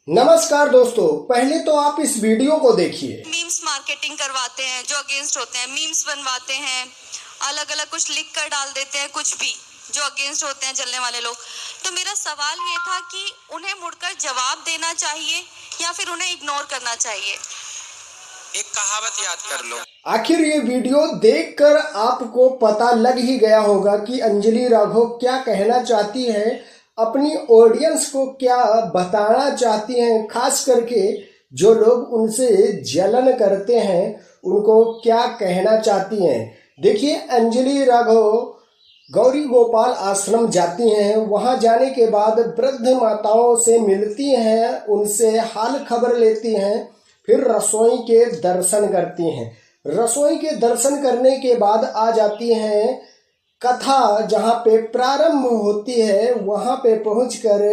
नमस्कार दोस्तों, पहले तो आप इस वीडियो को देखिए। मीम्स मार्केटिंग करवाते हैं, जो अगेंस्ट होते हैं मीम्स बनवाते हैं, अलग अलग कुछ लिख कर डाल देते हैं, कुछ भी जो अगेंस्ट होते हैं चलने वाले लोग। तो मेरा सवाल ये था कि उन्हें मुड़कर जवाब देना चाहिए या फिर उन्हें इग्नोर करना चाहिए। एक कहावत याद कर लो। आखिर ये वीडियो देखकर आपको पता लग ही गया होगा कि अंजलि राघव क्या कहना चाहती है, अपनी ऑडियंस को क्या बताना चाहती हैं, खास करके जो लोग उनसे जलन करते हैं उनको क्या कहना चाहती हैं। देखिए, अंजलि राघव गौरी गोपाल आश्रम जाती हैं, वहां जाने के बाद वृद्ध माताओं से मिलती हैं, उनसे हाल खबर लेती हैं, फिर रसोई के दर्शन करती हैं। रसोई के दर्शन करने के बाद आ जाती हैं कथा जहाँ पे प्रारंभ होती है, वहाँ पे पहुंचकर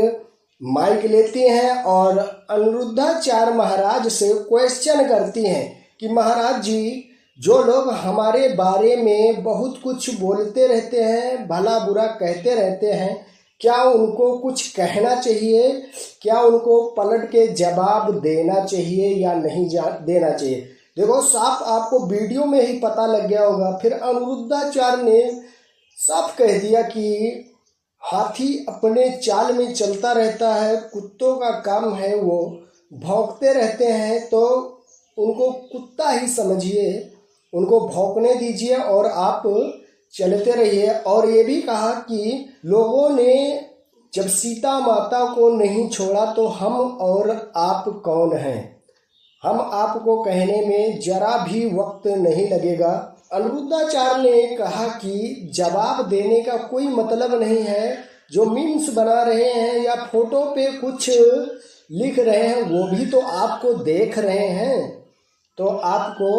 माइक लेती हैं और अनिरुद्धाचार्य महाराज से क्वेश्चन करती हैं कि महाराज जी, जो लोग हमारे बारे में बहुत कुछ बोलते रहते हैं, भला बुरा कहते रहते हैं, क्या उनको कुछ कहना चाहिए? क्या उनको पलट के जवाब देना चाहिए या नहीं देना चाहिए? देखो, साफ आपको वीडियो में ही पता लग गया होगा। फिर अनिरुद्धाचार्य ने साफ कह दिया कि हाथी अपने चाल में चलता रहता है, कुत्तों का काम है वो भौंकते रहते हैं, तो उनको कुत्ता ही समझिए, उनको भौंकने दीजिए और आप चलते रहिए। और ये भी कहा कि लोगों ने जब सीता माता को नहीं छोड़ा तो हम और आप कौन हैं? हम आपको कहने में जरा भी वक्त नहीं लगेगा। अनिरुद्धाचार्य ने कहा कि जवाब देने का कोई मतलब नहीं है। जो मीम्स बना रहे हैं या फोटो पे कुछ लिख रहे हैं, वो भी तो आपको देख रहे हैं, तो आपको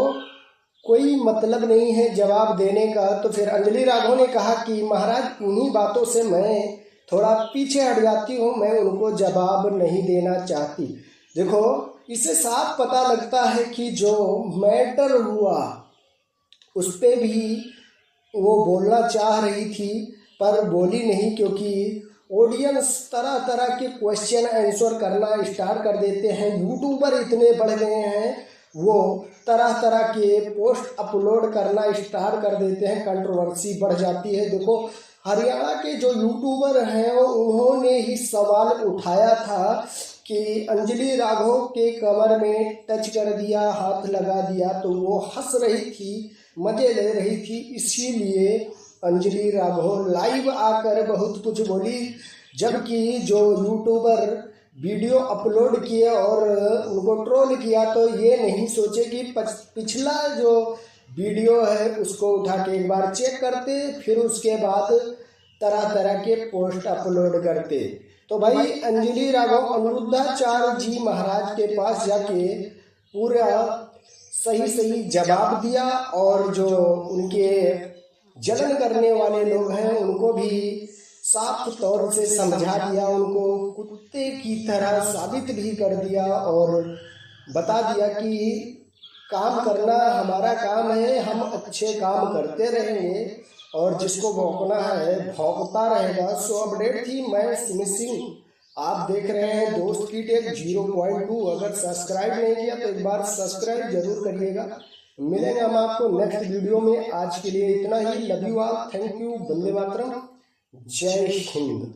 कोई मतलब नहीं है जवाब देने का। तो फिर अंजलि राघव ने कहा कि महाराज, इन्हीं बातों से मैं थोड़ा पीछे हट जाती हूँ, मैं उनको जवाब नहीं देना चाहती। देखो, इससे साफ पता लगता है कि जो मैटर हुआ उस पे भी वो बोलना चाह रही थी पर बोली नहीं, क्योंकि ऑडियंस तरह तरह के क्वेश्चन आंसर करना स्टार्ट कर देते हैं। यूट्यूबर इतने बढ़ गए हैं, वो तरह तरह के पोस्ट अपलोड करना स्टार्ट कर देते हैं, कंट्रोवर्सी बढ़ जाती है। देखो, हरियाणा के जो यूट्यूबर हैं उन्होंने ही सवाल उठाया था कि अंजलि राघव के कमर में टच कर दिया, हाथ लगा दिया, तो वो हंस रही थी, मजे ले रही थी, इसीलिए अंजलि राघव लाइव आकर बहुत कुछ बोली। जबकि जो यूट्यूबर वीडियो अपलोड किए और उनको ट्रोल किया, तो ये नहीं सोचे कि पिछला जो वीडियो है उसको उठा के एक बार चेक करते, फिर उसके बाद तरह तरह के पोस्ट अपलोड करते। तो भाई, अंजलि राघव अनिरुद्धाचार्य जी महाराज के पास जाके पूरा सही जवाब दिया और जो उनके जलन करने वाले लोग हैं उनको भी साफ तौर से समझा दिया, उनको कुत्ते की तरह साबित भी कर दिया और बता दिया कि काम करना हमारा काम है, हम अच्छे काम करते रहेंगे और जिसको भौंकना है भौंकता रहेगा। सो अपडेट थी, मैं स्मिथ सिंह, आप देख रहे हैं दोस्त की टेक 0.2। अगर सब्सक्राइब नहीं किया तो एक बार सब्सक्राइब जरूर करिएगा। मिलेंगे हम आपको नेक्स्ट वीडियो में। आज के लिए इतना ही। Love you all, thank you, वंदे मातरम, जय हिंद।